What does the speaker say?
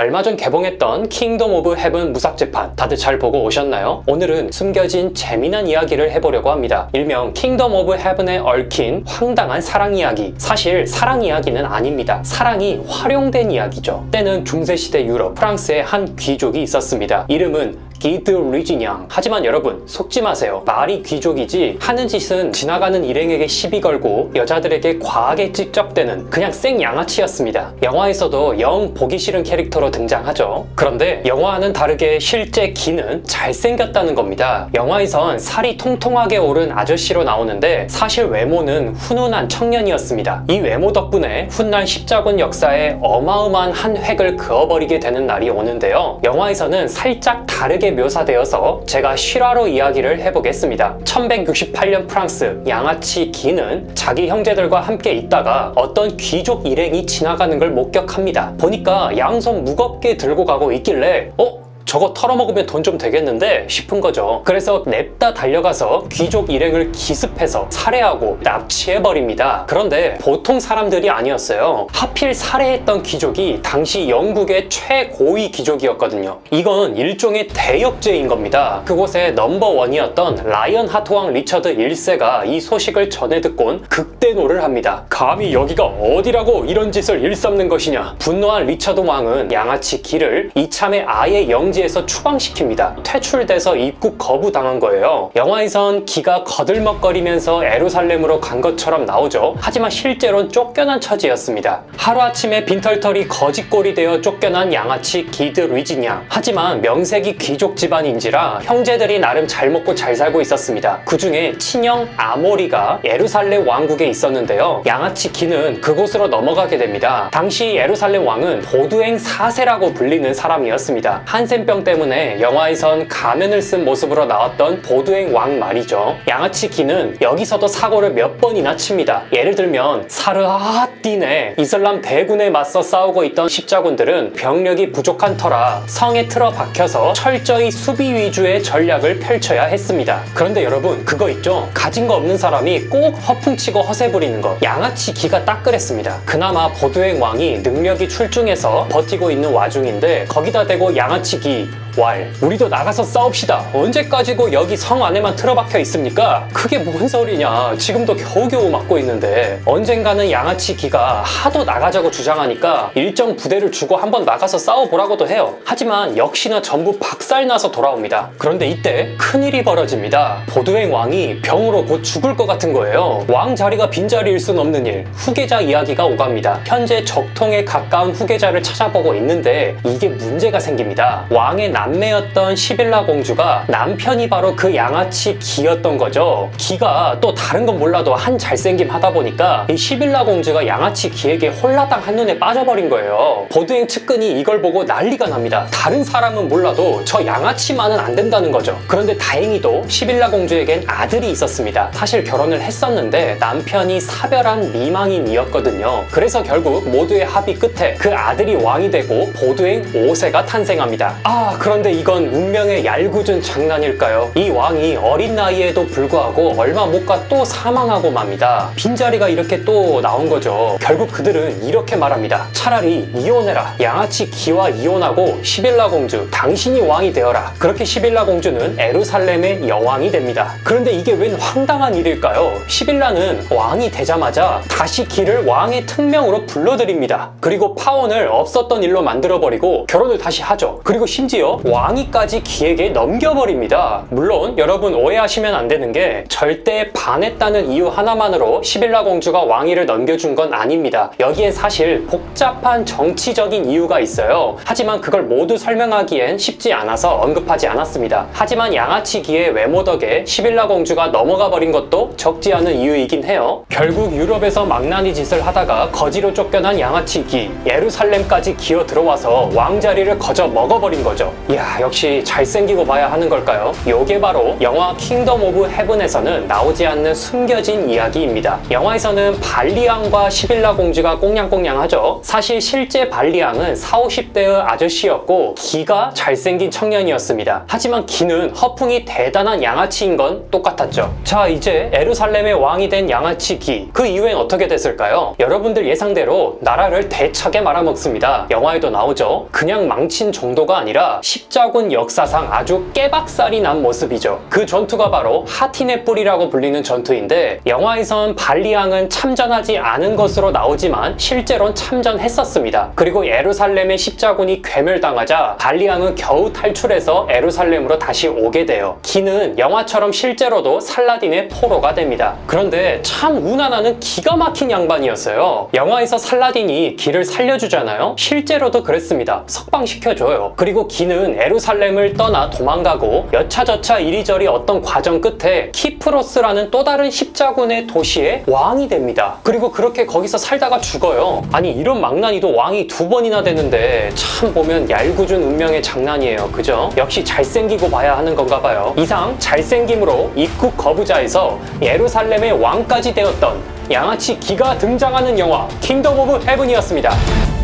얼마 전 개봉했던 킹덤 오브 헤븐 무삭제판 다들 잘 보고 오셨나요? 오늘은 숨겨진 재미난 이야기를 해보려고 합니다. 일명 킹덤 오브 헤븐에 얽힌 황당한 사랑 이야기. 사실 사랑 이야기는 아닙니다. 사랑이 활용된 이야기죠. 때는 중세시대 유럽, 프랑스에 한 귀족이 있었습니다. 이름은 기드 리지냥. 하지만 여러분 속지 마세요. 말이 귀족이지 하는 짓은 지나가는 일행에게 시비 걸고 여자들에게 과하게 찝적대는 그냥 생 양아치였습니다. 영화에서도 영 보기 싫은 캐릭터로 등장하죠. 그런데 영화와는 다르게 실제 기는 잘생겼다는 겁니다. 영화에선 살이 통통하게 오른 아저씨로 나오는데 사실 외모는 훈훈한 청년이었습니다. 이 외모 덕분에 훗날 십자군 역사에 어마어마한 한 획을 그어버리게 되는 날이 오는데요. 영화에서는 살짝 다르게 묘사되어서 제가 실화로 이야기를 해보겠습니다. 1168년 프랑스, 양아치 기는 자기 형제들과 함께 있다가 어떤 귀족 일행이 지나가는 걸 목격합니다. 보니까 양손 무겁게 들고 가고 있길래 저거 털어먹으면 돈 좀 되겠는데 싶은 거죠. 그래서 냅다 달려가서 귀족 일행을 기습해서 살해하고 납치해버립니다. 그런데 보통 사람들이 아니었어요. 하필 살해했던 귀족이 당시 영국의 최고위 귀족이었거든요. 이건 일종의 대역죄인 겁니다. 그곳의 넘버원이었던 라이언 하트 왕 리처드 1세가 이 소식을 전해 듣곤 극대노를 합니다. 감히 여기가 어디라고 이런 짓을 일삼는 것이냐. 분노한 리처드 왕은 양아치 기를 이참에 아예 영지에서 추방시킵니다. 퇴출돼서 입국 거부당한 거예요. 영화에선 기가 거들먹거리면서 에루살렘으로 간 것처럼 나오죠. 하지만 실제로는 쫓겨난 처지였습니다. 하루아침에 빈털털이 거짓골이 되어 쫓겨난 양아치 기드 리지냥. 하지만 명색이 귀족 집안인지라 형제들이 나름 잘 먹고 잘 살고 있었습니다. 그 중에 친형 아모리가 예루살렘 왕국에 있었는데요. 양아치 기는 그곳으로 넘어가게 됩니다. 당시 예루살렘 왕은 보두행 4세라고 불리는 사람이었습니다. 한센병 때문에 영화에선 가면을 쓴 모습으로 나왔던 보두행 왕 말이죠. 양아치 기는 여기서도 사고를 몇 번이나 칩니다. 예를 들면 사르하띠네 이슬람 대군에 맞서 싸우고 있던 십자군들은 병력이 부족한 터라 성에 틀어박혀서 철저히 수비 위주의 전략을 펼쳐야 했습니다. 그런데 여러분 그거 있죠? 가진 거 없는 사람이 꼭 허풍치고 허세 부리는 거. 양아치 기가 딱 그랬습니다. 그나마 보두행 왕이 능력이 출중해서 버티고 있는 와중인데 거기다 대고 양아치 기 우리도 나가서 싸웁시다. 언제까지고 여기 성 안에만 틀어박혀 있습니까? 그게 뭔 소리냐. 지금도 겨우겨우 막고 있는데. 언젠가는 양아치 기가 하도 나가자고 주장하니까 일정 부대를 주고 한번 나가서 싸워보라고도 해요. 하지만 역시나 전부 박살나서 돌아옵니다. 그런데 이때 큰일이 벌어집니다. 보두행 왕이 병으로 곧 죽을 것 같은 거예요. 왕 자리가 빈자리일 순 없는 일. 후계자 이야기가 오갑니다. 현재 적통에 가까운 후계자를 찾아보고 있는데 이게 문제가 생깁니다. 왕의 남매였던 시빌라 공주가 남편이 바로 그 양아치 기였던 거죠. 기가 또 다른 건 몰라도 한 잘생김 하다 보니까 이 시빌라 공주가 양아치 기에게 홀라당 한눈에 빠져버린 거예요. 보두행 측근이 이걸 보고 난리가 납니다. 다른 사람은 몰라도 저 양아치만은 안 된다는 거죠. 그런데 다행히도 시빌라 공주에겐 아들이 있었습니다. 사실 결혼을 했었는데 남편이 사별한 미망인이었거든요. 그래서 결국 모두의 합의 끝에 그 아들이 왕이 되고 보두행 5세가 탄생합니다. 그런데 이건 운명의 얄궂은 장난일까요? 이 왕이 어린 나이에도 불구하고 얼마 못 가 또 사망하고 맙니다. 빈자리가 이렇게 또 나온 거죠. 결국 그들은 이렇게 말합니다. 차라리 이혼해라. 양아치 기와 이혼하고 시빌라 공주 당신이 왕이 되어라. 그렇게 시빌라 공주는 에루살렘의 여왕이 됩니다. 그런데 이게 웬 황당한 일일까요? 시빌라는 왕이 되자마자 다시 기를 왕의 특명으로 불러들입니다. 그리고 파혼을 없었던 일로 만들어버리고 결혼을 다시 하죠. 그리고 심지어 왕위까지 기에게 넘겨버립니다. 물론 여러분 오해하시면 안 되는 게 절대 반했다는 이유 하나만으로 시빌라 공주가 왕위를 넘겨준 건 아닙니다. 여기엔 사실 복잡한 정치적인 이유가 있어요. 하지만 그걸 모두 설명하기엔 쉽지 않아서 언급하지 않았습니다. 하지만 양아치 기의 외모 덕에 시빌라 공주가 넘어가 버린 것도 적지 않은 이유이긴 해요. 결국 유럽에서 망나니 짓을 하다가 거지로 쫓겨난 양아치 기, 예루살렘까지 기어 들어와서 왕자리를 거저 먹어버린 거죠. 이야, 역시 잘생기고 봐야 하는 걸까요? 요게 바로 영화 킹덤 오브 헤븐에서는 나오지 않는 숨겨진 이야기입니다. 영화에서는 발리앙과 시빌라 공주가 꽁냥꽁냥하죠. 사실 실제 발리앙은 40, 50대의 아저씨였고 기가 잘생긴 청년이었습니다. 하지만 기는 허풍이 대단한 양아치인 건 똑같았죠. 자, 이제 에루살렘의 왕이 된 양아치 기. 그 이후엔 어떻게 됐을까요? 여러분들 예상대로 나라를 대차게 말아먹습니다. 영화에도 나오죠. 그냥 망친 정도가 아니라 십자군 역사상 아주 깨박살이 난 모습이죠. 그 전투가 바로 하틴의 뿔이라고 불리는 전투인데 영화에선 발리앙은 참전하지 않은 것으로 나오지만 실제로는 참전했었습니다. 그리고 에루살렘의 십자군이 괴멸당하자 발리앙은 겨우 탈출해서 에루살렘으로 다시 오게 돼요. 기는 영화처럼 실제로도 살라딘의 포로가 됩니다. 그런데 참 운하나는 기가 막힌 양반이었어요. 영화에서 살라딘이 기를 살려주잖아요. 실제로도 그랬습니다. 석방시켜줘요. 그리고 기는 에루살렘을 떠나 도망가고 여차저차 이리저리 어떤 과정 끝에 키프로스라는 또 다른 십자군의 도시의 왕이 됩니다. 그리고 그렇게 거기서 살다가 죽어요. 아니, 이런 망나니도 왕이 2번이나 되는데 참 보면 얄궂은 운명의 장난이에요. 그죠? 역시 잘생기고 봐야 하는 건가 봐요. 이상 잘생김으로 입국 거부자에서 예루살렘의 왕까지 되었던 양아치 기가 등장하는 영화 킹덤 오브 헤븐이었습니다.